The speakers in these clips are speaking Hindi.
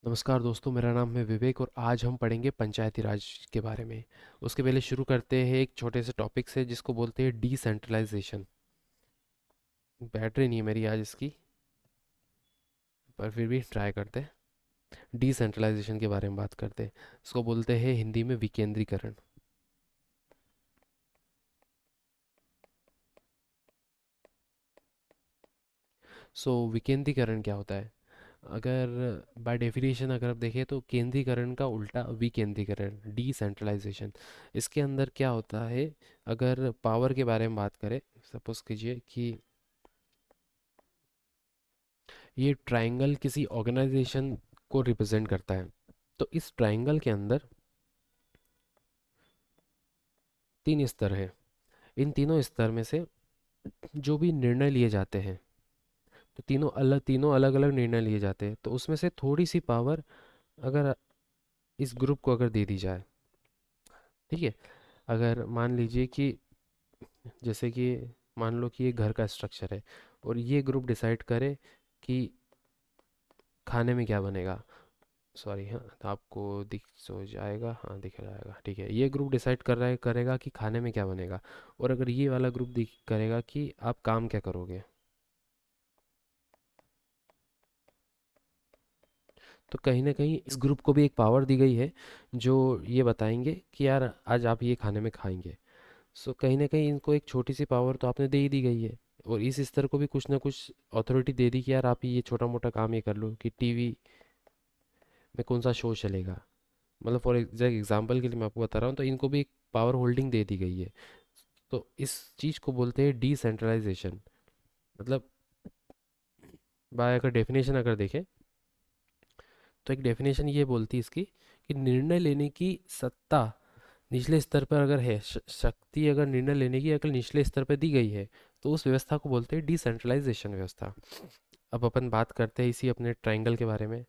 नमस्कार दोस्तों, मेरा नाम है विवेक और आज हम पढ़ेंगे पंचायती राज के बारे में। उसके पहले शुरू करते हैं एक छोटे से टॉपिक से जिसको बोलते हैं डिसेंट्रलाइजेशन। बैटरी नहीं है मेरी आज इसकी, पर फिर भी ट्राई करते हैं। डिसेंट्रलाइजेशन के बारे में बात करते हैं। इसको बोलते हैं हिंदी में विकेंद्रीकरण। विकेंद्रीकरण क्या होता है? अगर बाय डेफिनेशन अगर आप देखें तो केंद्रीकरण का उल्टा विकेंद्रीकरण, डिसेंट्रलाइजेशन। इसके अंदर क्या होता है? अगर पावर के बारे में बात करें, सपोज कीजिए कि ये ट्रायंगल किसी ऑर्गेनाइजेशन को रिप्रेजेंट करता है। तो इस ट्रायंगल के अंदर तीन स्तर है। इन तीनों स्तर में से जो भी निर्णय लिए जाते हैं, तो तीनों अलग अलग निर्णय लिए जाते हैं, तो उसमें से थोड़ी सी पावर अगर इस ग्रुप को अगर दे दी जाए, ठीक है। अगर मान लीजिए कि जैसे कि मान लो कि ये घर का स्ट्रक्चर है और ये ग्रुप डिसाइड करे कि खाने में क्या बनेगा। सॉरी, हाँ, तो आपको दिख सो जाएगा, हाँ दिख जाएगा, ठीक है। ये ग्रुप डिसाइड कर रहा है करेगा कि खाने में क्या बनेगा, और अगर ये वाला ग्रुप दिख करेगा कि आप काम क्या करोगे। तो कहीं ना कहीं इस ग्रुप को भी एक पावर दी गई है जो ये बताएंगे कि यार आज आप ये खाने में खाएंगे। सो कहीं ना कहीं इनको एक छोटी सी पावर तो आपने दे ही दी गई है, और इस स्तर को भी कुछ ना कुछ अथॉरिटी दे दी कि यार आप ये छोटा मोटा काम ये कर लो कि टीवी में कौन सा शो चलेगा। मतलब फॉर एग्जाम्पल के लिए मैं आपको बता रहा हूँ, तो इनको भी एक पावर होल्डिंग दे दी गई है। तो इस चीज़ को बोलते हैं डिसेंट्रलाइजेशन। मतलब बाय अगर डेफिनेशन अगर देखें, तो एक डेफिनेशन ये बोलती है इसकी कि निर्णय लेने की सत्ता निचले स्तर पर अगर है, शक्ति अगर निर्णय लेने की अगर निचले स्तर पर दी गई है, तो उस व्यवस्था को बोलते हैं डिसेंट्रलाइजेशन व्यवस्था। अब अपन बात करते हैं इसी अपने ट्रायंगल के बारे में।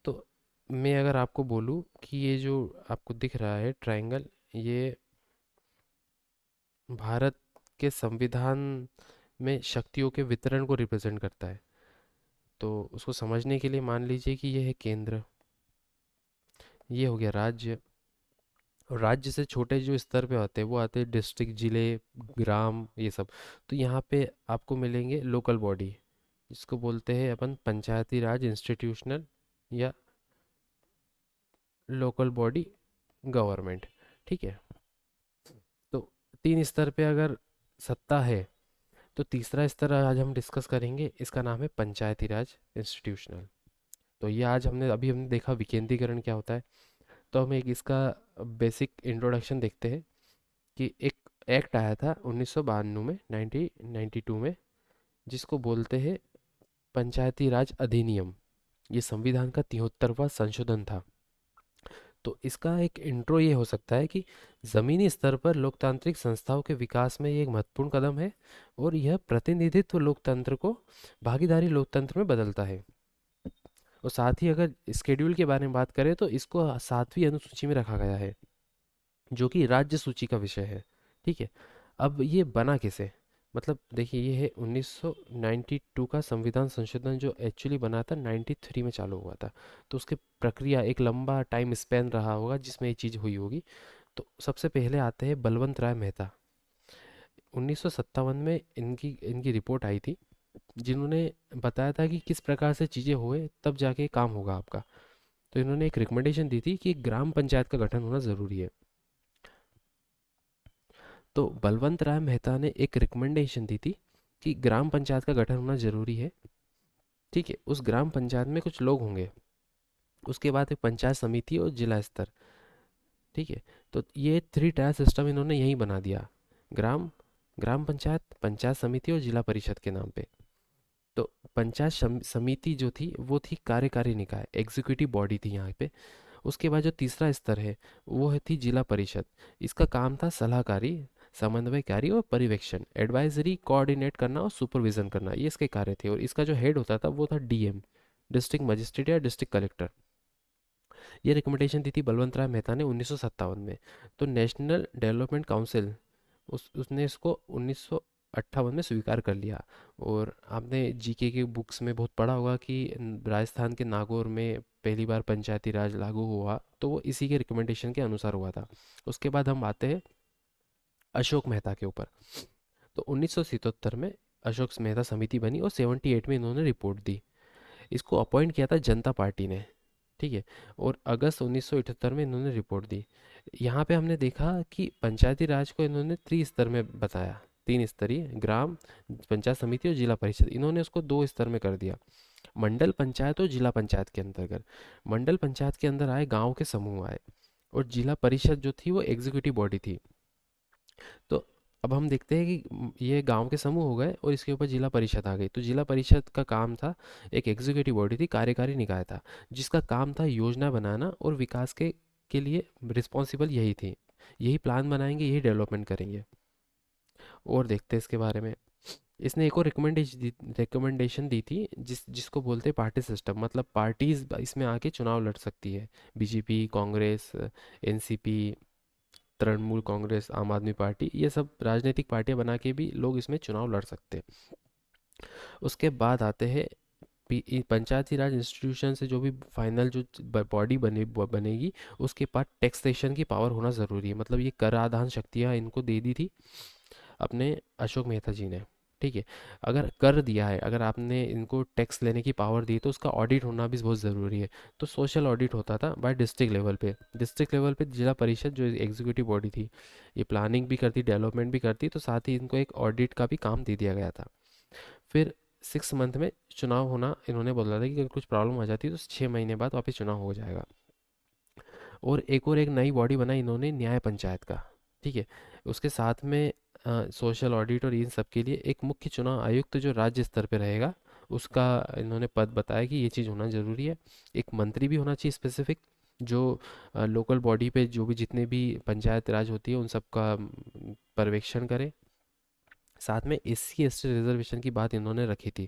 तो मैं अगर आपको बोलूँ कि ये जो आपको दिख रहा है ट्रायंगल, ये भारत के संविधान में शक्तियों के वितरण को रिप्रेजेंट करता है। तो उसको समझने के लिए मान लीजिए कि ये है केंद्र, ये हो गया राज्य, और राज्य से छोटे जो स्तर पे आते हैं वो आते हैं डिस्ट्रिक्ट, जिले, ग्राम, ये सब। तो यहाँ पे आपको मिलेंगे लोकल बॉडी, जिसको बोलते हैं अपन पंचायती राज इंस्टीट्यूशनल या लोकल बॉडी गवर्नमेंट, ठीक है। तो तीन स्तर पे अगर सत्ता है, तो तीसरा स्तर आज हम डिस्कस करेंगे, इसका नाम है पंचायती राज इंस्टीट्यूशनल। तो ये आज हमने देखा विकेंद्रीकरण क्या होता है। तो हम एक इसका बेसिक इंट्रोडक्शन देखते हैं कि एक एक्ट आया था 1992 में, 1992 में, जिसको बोलते हैं पंचायती राज अधिनियम। ये संविधान का 73वां संशोधन था। तो इसका एक इंट्रो ये हो सकता है कि ज़मीनी स्तर पर लोकतांत्रिक संस्थाओं के विकास में ये एक महत्वपूर्ण कदम है, और यह प्रतिनिधित्व लोकतंत्र को भागीदारी लोकतंत्र में बदलता है। और साथ ही अगर स्केड्यूल के बारे में बात करें, तो इसको 7वीं अनुसूची में रखा गया है, जो कि राज्य सूची का विषय है, ठीक है। अब ये बना कैसे? मतलब देखिए, ये है 1992 का संविधान संशोधन, जो एक्चुअली बना था 93 में चालू हुआ था। तो उसकी प्रक्रिया एक लंबा टाइम स्पैन रहा होगा जिसमें ये चीज़ हुई होगी। तो सबसे पहले आते हैं बलवंत राय मेहता। 1957 में इनकी इनकी रिपोर्ट आई थी, जिन्होंने बताया था कि किस प्रकार से चीज़ें हुए तब जाके काम होगा आपका। तो इन्होंने एक रिकमेंडेशन दी थी कि ग्राम पंचायत का गठन होना ज़रूरी है। तो बलवंत राय मेहता ने एक रिकमेंडेशन दी थी कि ग्राम पंचायत का गठन होना जरूरी है, ठीक है। उस ग्राम पंचायत में कुछ लोग होंगे, उसके बाद एक पंचायत समिति और जिला स्तर, ठीक है। तो ये थ्री टायर सिस्टम इन्होंने यहीं बना दिया, ग्राम ग्राम पंचायत, पंचायत समिति और जिला परिषद के नाम पे। तो पंचायत समिति जो थी वो थी कार्यकारी निकाय, एग्जीक्यूटिव बॉडी थी यहाँ पे। उसके बाद जो तीसरा स्तर है वो है थी जिला परिषद। इसका काम था सलाहकारी, समन्वयकारी और पर्यवेक्षण, एडवाइजरी, कोऑर्डिनेट करना और सुपरविजन करना, ये इसके कार्य थे। और इसका जो हेड होता था वो था डीएम, डिस्ट्रिक्ट मजिस्ट्रेट या डिस्ट्रिक्ट कलेक्टर। ये रिकमेंडेशन दी थी बलवंत राय मेहता ने 1957 में। तो नेशनल डेवलपमेंट काउंसिल उसने इसको 19 1958 में स्वीकार कर लिया। और आपने जीके के बुक्स में बहुत पढ़ा होगा कि राजस्थान के नागौर में पहली बार पंचायती राज लागू हुआ, तो वो इसी के रिकमेंडेशन के अनुसार हुआ था। उसके बाद हम आते हैं अशोक मेहता के ऊपर। तो 1977 में अशोक मेहता समिति बनी और 78 में इन्होंने रिपोर्ट दी। इसको अपॉइंट किया था जनता पार्टी ने, ठीक है। और अगस्त 1978 में इन्होंने रिपोर्ट दी। यहाँ पे हमने देखा कि पंचायती राज को इन्होंने त्रिस्तर में बताया, तीन स्तरीय, ग्राम पंचायत समिति और जिला परिषद। इन्होंने उसको दो स्तर में कर दिया, मंडल पंचायत और जिला पंचायत के अंतर्गत। मंडल पंचायत के अंदर आए गांव के समूह आए, और जिला परिषद जो थी वो एग्जीक्यूटिव बॉडी थी। तो अब हम देखते हैं कि ये गांव के समूह हो गए और इसके ऊपर जिला परिषद आ गई। तो जिला परिषद का काम था, एक एग्जीक्यूटिव बॉडी थी, कार्यकारी निकाय था, जिसका काम था योजना बनाना और विकास के लिए रिस्पॉन्सिबल यही थी। यही प्लान बनाएंगे, यही डेवलपमेंट करेंगे। और देखते हैं इसके बारे में। इसने एक और रिकमेंडेशन दी थी, जिसको बोलते हैं पार्टी सिस्टम। मतलब पार्टीज इसमें आके चुनाव लड़ सकती है, बीजेपी, कांग्रेस, एनसीपी, तृणमूल कांग्रेस, आम आदमी पार्टी, ये सब राजनीतिक पार्टियां बना के भी लोग इसमें चुनाव लड़ सकते हैं। उसके बाद आते हैं पंचायती राज इंस्टीट्यूशन से जो भी फाइनल जो बॉडी बनेगी, उसके पास टैक्सेशन की पावर होना ज़रूरी है। मतलब ये कर आधान शक्तियाँ इनको दे दी थी अपने अशोक मेहता जी ने, ठीक है। अगर कर दिया है, अगर आपने इनको टैक्स लेने की पावर दी, तो उसका ऑडिट होना भी बहुत ज़रूरी है। तो सोशल ऑडिट होता था बाय डिस्ट्रिक्ट लेवल पे। डिस्ट्रिक्ट लेवल पे जिला परिषद जो एग्जीक्यूटिव बॉडी थी, ये प्लानिंग भी करती, डेवलपमेंट भी करती, तो साथ ही इनको एक ऑडिट का भी काम दे दिया गया था। फिर 6 मंथ में चुनाव होना इन्होंने बोला था कि अगर कुछ प्रॉब्लम आ जाती है तो 6 महीने बाद वापस चुनाव हो जाएगा। और एक नई बॉडी बनाई इन्होंने, न्याय पंचायत का, ठीक है। उसके साथ में सोशल ऑडिट और इन सब के लिए एक मुख्य चुनाव आयुक्त जो राज्य स्तर पे रहेगा, उसका इन्होंने पद बताया कि ये चीज़ होना ज़रूरी है। एक मंत्री भी होना चाहिए स्पेसिफिक, जो लोकल बॉडी पे जो भी जितने भी पंचायत राज होती है उन सब का पर्यवेक्षण करे। साथ में एससी एसटी रिजर्वेशन की बात इन्होंने रखी थी।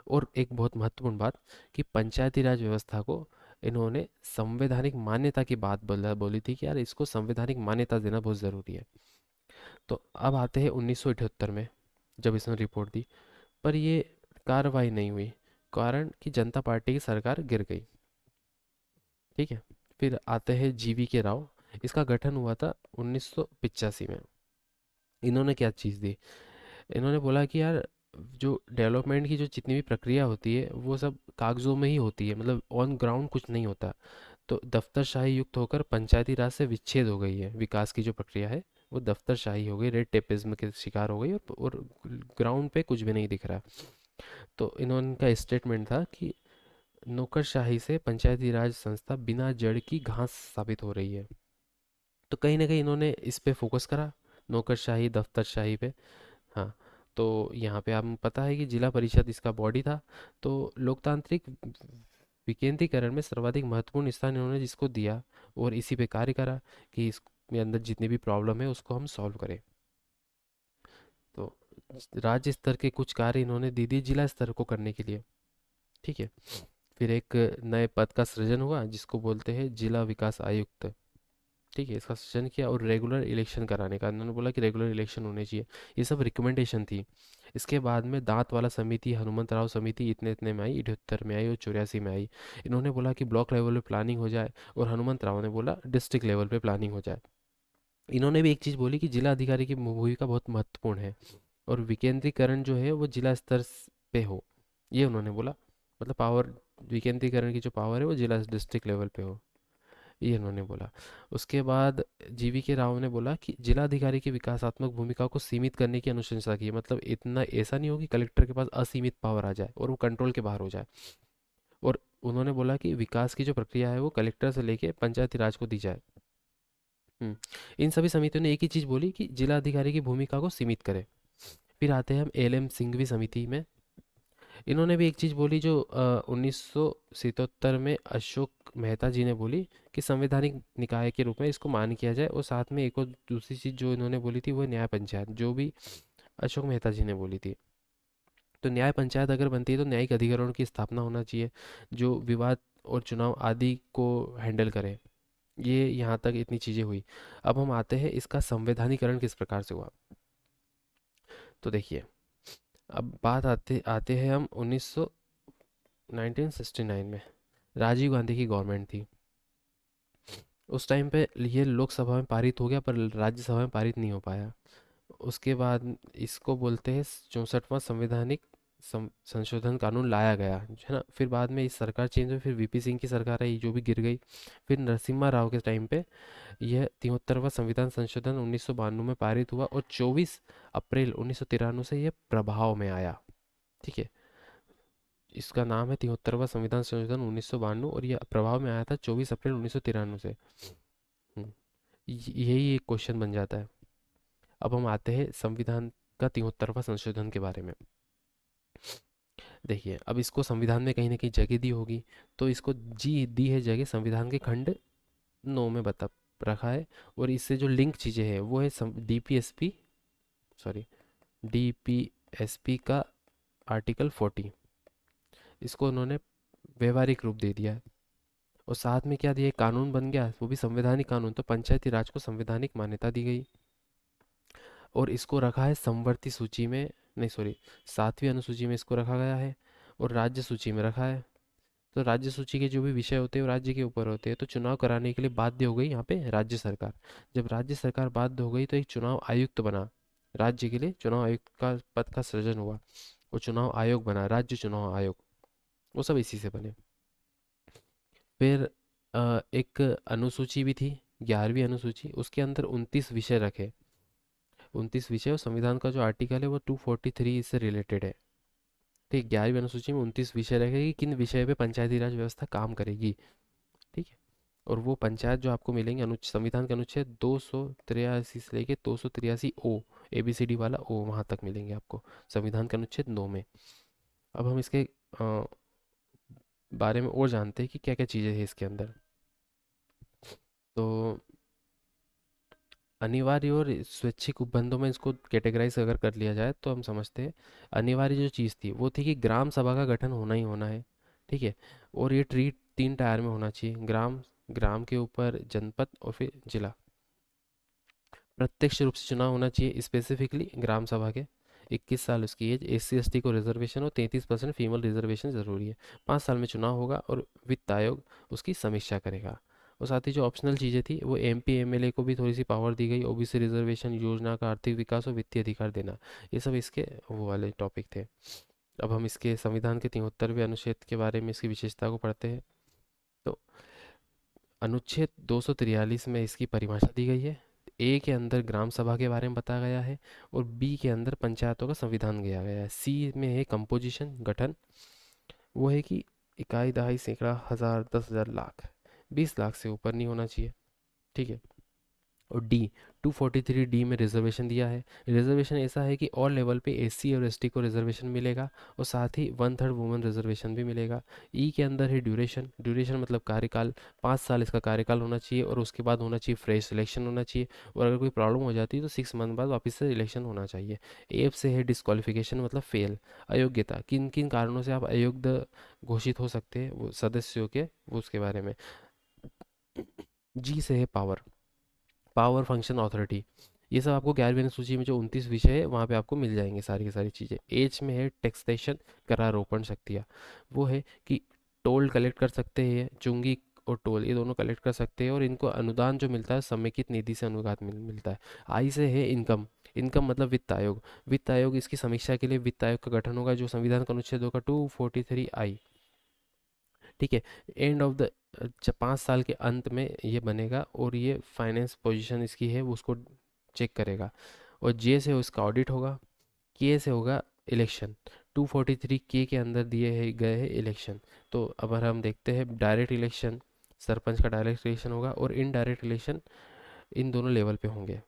और एक बहुत महत्वपूर्ण बात, कि पंचायती राज व्यवस्था को इन्होंने संवैधानिक मान्यता की बात बोली थी कि यार इसको संवैधानिक मान्यता देना बहुत ज़रूरी है। तो अब आते हैं 1978 में, जब इसने रिपोर्ट दी, पर ये कार्रवाई नहीं हुई, कारण कि जनता पार्टी की सरकार गिर गई, ठीक है। फिर आते हैं जीवी के राव। इसका गठन हुआ था 1985 में। इन्होंने क्या चीज़ दी, इन्होंने बोला कि यार जो डेवलपमेंट की जो जितनी भी प्रक्रिया होती है वो सब कागजों में ही होती है, मतलब ऑन ग्राउंड कुछ नहीं होता। तो दफ्तरशाही युक्त होकर पंचायती राज से विच्छेद हो गई है, विकास की जो प्रक्रिया है वो दफ्तरशाही हो गई, रेड टेपिज्म के शिकार हो गई, और ग्राउंड पे कुछ भी नहीं दिख रहा। तो इन्होंने का स्टेटमेंट था कि नौकरशाही से पंचायती राज संस्था बिना जड़ की घास साबित हो रही है। तो कहीं ना कहीं इन्होंने इस पे फोकस करा, नौकरशाही, दफ्तरशाही पे। हाँ। तो यहाँ पे आपको पता है कि जिला परिषद इसका बॉडी था। तो लोकतांत्रिक विकेंद्रीकरण में सर्वाधिक महत्वपूर्ण स्थान इन्होंने जिसको दिया, और इसी पे कार्य करा कि इसके अंदर जितनी भी प्रॉब्लम है उसको हम सॉल्व करें। तो राज्य स्तर के कुछ कार्य इन्होंने दे दिए जिला स्तर को करने के लिए, ठीक है। फिर एक नए पद का सृजन हुआ जिसको बोलते हैं जिला विकास आयुक्त, ठीक है। इसका सृजन किया, और रेगुलर इलेक्शन कराने का उन्होंने बोला कि रेगुलर इलेक्शन होने चाहिए। ये सब रिकमेंडेशन थी। इसके बाद में दांत वाला समिति, हनुमंत राव समिति इतने इतने में आई, 78 में आई और 84 में आई। इन्होंने बोला कि ब्लॉक लेवल पे प्लानिंग हो जाए, और हनुमंत राव ने बोला डिस्ट्रिक्ट लेवल पे प्लानिंग हो जाए। इन्होंने भी एक चीज़ बोली कि जिला अधिकारी की भूमिका बहुत महत्वपूर्ण है, और विकेंद्रीकरण जो है वो जिला स्तर पे हो, ये उन्होंने बोला। मतलब पावर, विकेंद्रीकरण की जो पावर है वो जिला डिस्ट्रिक्ट लेवल पे हो, ये उन्होंने बोला। उसके बाद जीवी के राव ने बोला कि जिलाधिकारी की विकासात्मक भूमिका को सीमित करने की अनुशंसा की। मतलब इतना ऐसा नहीं हो कि कलेक्टर के पास असीमित पावर आ जाए और वो कंट्रोल के बाहर हो जाए। और उन्होंने बोला कि विकास की जो प्रक्रिया है वो कलेक्टर से लेके पंचायती राज को दी जाए। इन सभी समितियों ने एक ही चीज़ बोली कि जिलाधिकारी की भूमिका को सीमित करें। फिर आते हैं हम एल एम सिंघवी समिति में। इन्होंने भी एक चीज़ बोली जो 1977 में अशोक मेहता जी ने बोली, कि संवैधानिक निकाय के रूप में इसको मान किया जाए। और साथ में एक और दूसरी चीज़ जो इन्होंने बोली थी वो न्याय पंचायत, जो भी अशोक मेहता जी ने बोली थी। तो न्याय पंचायत अगर बनती है तो न्यायिक अधिकरणों की स्थापना होना चाहिए, जो विवाद और चुनाव आदि को हैंडल करें। ये यहाँ तक इतनी चीज़ें हुई। अब हम आते हैं इसका संवैधानिकरण किस प्रकार से हुआ। तो देखिए, अब बात आते आते हैं हम 1969 में। राजीव गांधी की गवर्नमेंट थी उस टाइम पे। ये लोकसभा में पारित हो गया पर राज्यसभा में पारित नहीं हो पाया। उसके बाद इसको बोलते हैं 64वां संवैधानिक संशोधन कानून लाया गया है ना। फिर बाद में इस सरकार चेंज हुई, फिर वीपी सिंह की सरकार आई जो भी गिर गई। फिर नरसिम्हा राव के टाइम पे यह 73वां संविधान संशोधन 1992 में पारित हुआ और 24 अप्रैल 1993 से यह प्रभाव में आया। ठीक है, इसका नाम है 73वां संविधान संशोधन 1992 और यह प्रभाव में आया था 24 अप्रैल 1993 से। हम्म, यही एक क्वेश्चन बन जाता है। अब हम आते हैं संविधान का 73वां संशोधन के बारे में। देखिए, अब इसको संविधान में कहीं ना कहीं जगह दी होगी, तो इसको जी दी है जगह संविधान के खंड 9 में बता रखा है। और इससे जो लिंक चीज़ें हैं वो है डीपीएसपी, सॉरी, डीपीएसपी का आर्टिकल 40। इसको उन्होंने व्यवहारिक रूप दे दिया है। और साथ में क्या दिया, एक कानून बन गया, वो भी संवैधानिक कानून। तो पंचायती राज को संवैधानिक मान्यता दी गई और इसको रखा है समवर्ती सूची में, नहीं सॉरी, 7वीं अनुसूची में इसको रखा गया है और राज्य सूची में रखा है। तो राज्य सूची के जो भी विषय होते हैं वो राज्य के ऊपर होते हैं। तो चुनाव कराने के लिए बाध्य हो गई यहाँ पे राज्य सरकार। जब राज्य सरकार बाध्य हो गई तो एक चुनाव आयुक्त बना, राज्य के लिए चुनाव आयुक्त का पद का सृजन हुआ और चुनाव आयोग बना, राज्य चुनाव आयोग। वो सब इसी से बने। फिर एक अनुसूची भी थी, 11वीं अनुसूची, उसके अंदर 29 विषय रखे। 29 विषय, और संविधान का जो आर्टिकल है वो 243 से रिलेटेड है। ठीक, 11वीं अनुसूची में 29 विषय रखे कि किन विषय पे पंचायती राज व्यवस्था काम करेगी। ठीक है, और वो पंचायत जो आपको मिलेंगे संविधान के अनुच्छेद 283 से लेके 283 ओ, ABCD वाला ओ वहाँ तक मिलेंगे आपको संविधान के अनुच्छेद 9 में। अब हम इसके बारे में और जानते हैं कि क्या क्या चीज़ें हैं इसके अंदर। तो अनिवार्य और स्वैच्छिक उपबंधों में इसको कैटेगराइज अगर कर लिया जाए तो हम समझते हैं अनिवार्य जो चीज़ थी वो थी कि ग्राम सभा का गठन होना ही होना है। ठीक है, और ये ट्रीट 3 टायर में होना चाहिए, ग्राम, ग्राम के ऊपर जनपद और फिर जिला। प्रत्यक्ष रूप से चुनाव होना चाहिए स्पेसिफिकली ग्राम सभा के। 21 साल उसकी एज, SC ST को रिजर्वेशन और 33% फीमेल रिजर्वेशन ज़रूरी है। 5 साल में चुनाव होगा और वित्त आयोग उसकी समीक्षा करेगा। और साथ ही जो ऑप्शनल चीज़ें थी वो MP MLA को भी थोड़ी सी पावर दी गई, OBC रिजर्वेशन, योजना का आर्थिक विकास और वित्तीय अधिकार देना। ये सब इसके वो वाले टॉपिक थे। अब हम इसके संविधान के 73वें अनुच्छेद के बारे में इसकी विशेषता को पढ़ते हैं। तो अनुच्छेद 243 में इसकी परिभाषा दी गई है। ए के अंदर ग्राम सभा के बारे में बताया गया है और बी के अंदर पंचायतों का संविधान दिया गया है। सी में है कंपोजिशन, गठन, वो है कि इकाई, दहाई, सैकड़ा, हजार, 10,000, लाख, 20 लाख से ऊपर नहीं होना चाहिए। ठीक है, और डी, 243 डी में रिजर्वेशन दिया है। रिजर्वेशन ऐसा है कि ऑल लेवल पे SC और ST को रिजर्वेशन मिलेगा और साथ ही 1/3 वुमेन रिजर्वेशन भी मिलेगा। ई के अंदर है ड्यूरेशन, ड्यूरेशन मतलब कार्यकाल, 5 साल इसका कार्यकाल होना चाहिए और उसके बाद होना चाहिए फ्रेश इलेक्शन होना चाहिए। और अगर कोई प्रॉब्लम हो जाती है तो 6 मंथ बाद वापस से इलेक्शन होना चाहिए। एफ से है डिस्क्वालिफिकेशन मतलब फेल, अयोग्यता, किन किन कारणों से आप अयोग्य घोषित हो सकते हैं वो सदस्यों के, वो उसके बारे में। जी से है पावर, पावर फंक्शन अथॉरिटी। ये सब आपको 11वीं अनुसूची में जो 29 विषय है वहाँ पे आपको मिल जाएंगे सारी की सारी चीज़ें। एज में है टैक्सेशन, करारोपण शक्तियाँ, वो है कि टोल कलेक्ट कर सकते हैं, चुंगी और टोल ये दोनों कलेक्ट कर सकते हैं और इनको अनुदान जो मिलता है समेकित निधि से अनुदान मिलता है। आई से है इनकम, इनकम मतलब वित्त आयोग, वित्त आयोग इसकी समीक्षा के लिए वित्त आयोग का गठन होगा जो संविधान का अनुच्छेद होगा 243 आई। ठीक है, एंड ऑफ द 5 साल के अंत में ये बनेगा और ये फाइनेंस पोजीशन इसकी है वो उसको चेक करेगा। और जे से उसका ऑडिट होगा। के से होगा इलेक्शन, 243 के अंदर दिए है गए हैं इलेक्शन। तो अगर हम देखते हैं डायरेक्ट इलेक्शन, सरपंच का डायरेक्ट इलेक्शन होगा और इनडायरेक्ट इलेक्शन इन दोनों लेवल पे होंगे।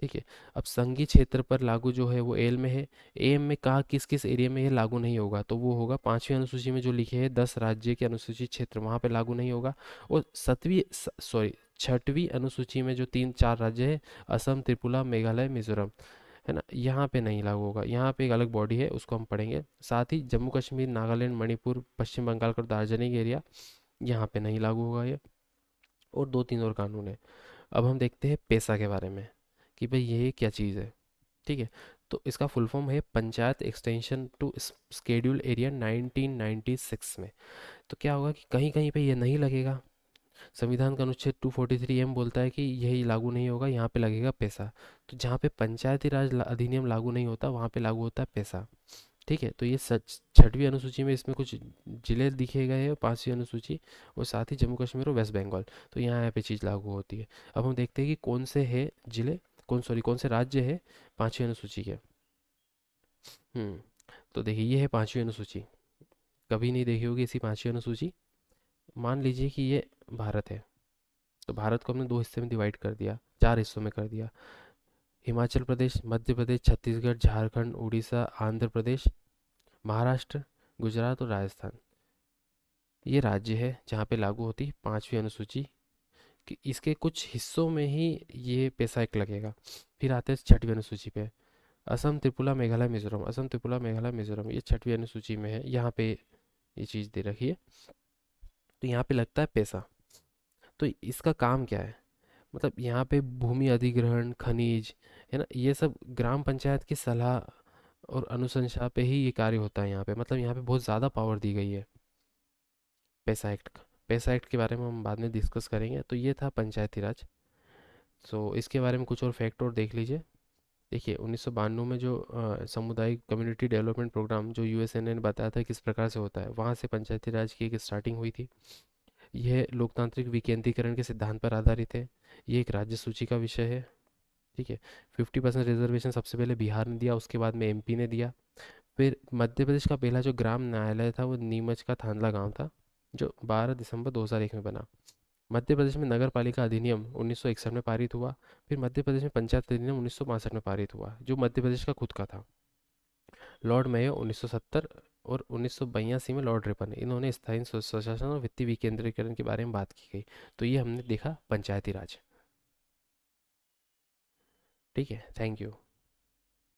ठीक है, अब संघीय क्षेत्र पर लागू जो है वो एल में है। एम में कहा किस किस एरिया में ये लागू नहीं होगा, तो वो होगा 5वीं अनुसूची में जो लिखे है 10 राज्य के अनुसूचित क्षेत्र वहाँ पे लागू नहीं होगा। और 6वीं अनुसूची में जो 3 4 राज्य है, असम, त्रिपुरा, मेघालय, मिजोरम, है ना, यहाँ पे नहीं लागू होगा। यहाँ पे एक अलग बॉडी है उसको हम पढ़ेंगे। साथ ही जम्मू कश्मीर, नागालैंड, मणिपुर, पश्चिम बंगाल का दार्जिलिंग एरिया, यहाँ पे नहीं लागू होगा ये। और 2 3 और कानून है। अब हम देखते हैं पेशा के बारे में कि भाई ये क्या चीज़ है। ठीक है, तो इसका फुल फॉर्म है panchayat extension to schedule area 1996 में। तो क्या होगा कि कहीं कहीं पे ये नहीं लगेगा। संविधान का अनुच्छेद 243 एम बोलता है कि यही लागू नहीं होगा, यहाँ पे लगेगा पैसा। तो जहाँ पे पंचायती राज अधिनियम लागू नहीं होता वहाँ पे लागू होता है पैसा। ठीक है, तो ये सच छठवीं अनुसूची में इसमें कुछ जिले दिखे गए हैं, पांचवी अनुसूची और साथ ही जम्मू कश्मीर और वेस्ट बंगाल। तो यहाँ पे चीज़ लागू होती है। अब हम देखते हैं कि कौन से है जिले, कौन से राज्य है पांचवी अनुसूची के। हम्म तो देखिए ये है पांचवी अनुसूची। कभी नहीं देखी होगी इसी पांचवी अनुसूची। मान लीजिए कि ये भारत है। तो भारत को हमने दो हिस्से में डिवाइड कर दिया, चार हिस्सों में कर दिया। हिमाचल प्रदेश, मध्य प्रदेश, छत्तीसगढ़, झारखंड, उड़ीसा, आंध्र प्रदेश, महाराष्ट्र, गुजरात और राजस्थान। ये राज्य है जहाँ पे लागू होती है पांचवी अनुसूची। कि इसके कुछ हिस्सों में ही ये पैसा एक लगेगा। फिर आते हैं छठवीं अनुसूची पे। असम, त्रिपुरा, मेघालय, मिजोरम। असम, त्रिपुरा, मेघालय, मिजोरम ये छठवीं अनुसूची में है। यहाँ पे ये चीज़ दे रखी है। तो यहाँ पे लगता है पैसा। तो इसका काम क्या है? मतलब यहाँ पे भूमि अधिग्रहण, खनिज, है ना, ये सब ग्राम पंचायत की सलाह और अनुशंसा पे ही ये कार्य होता है यहाँ पे। मतलब यहाँ पे बहुत ज़्यादा पावर दी गई है पैसा एक्ट का। पैसा एक्ट के बारे में हम बाद में डिस्कस करेंगे। तो ये था पंचायती राज। सो इसके बारे में कुछ और फैक्ट और देख लीजिए। देखिए 1992 में जो सामुदायिक कम्युनिटी डेवलपमेंट प्रोग्राम जो यूएसएन ने बताया था किस प्रकार से होता है, वहाँ से पंचायती राज की एक स्टार्टिंग हुई थी। यह लोकतांत्रिक विकेंद्रीकरण के सिद्धांत पर आधारित है। ये एक राज्य सूची का विषय है। ठीक है। 50% रिजर्वेशन सबसे पहले बिहार ने दिया, उसके बाद में एमपी ने दिया। फिर मध्य प्रदेश का पहला जो ग्राम न्यायालय था वो नीमच का थांदला गांव था, जो 12 दिसंबर 2001 में बना। मध्य प्रदेश में नगर पालिका अधिनियम 1961 में पारित हुआ। फिर मध्य प्रदेश में पंचायत अधिनियम 1962 में पारित हुआ, जो मध्य प्रदेश का खुद का था। लॉर्ड मेयो 1970 और 1982 में लॉर्ड रिपन, इन्होंने स्थायी स्वशासन और वित्तीय विकेंद्रीकरण के बारे में बात की गई। तो ये हमने देखा पंचायती राज। ठीक है, थैंक यू।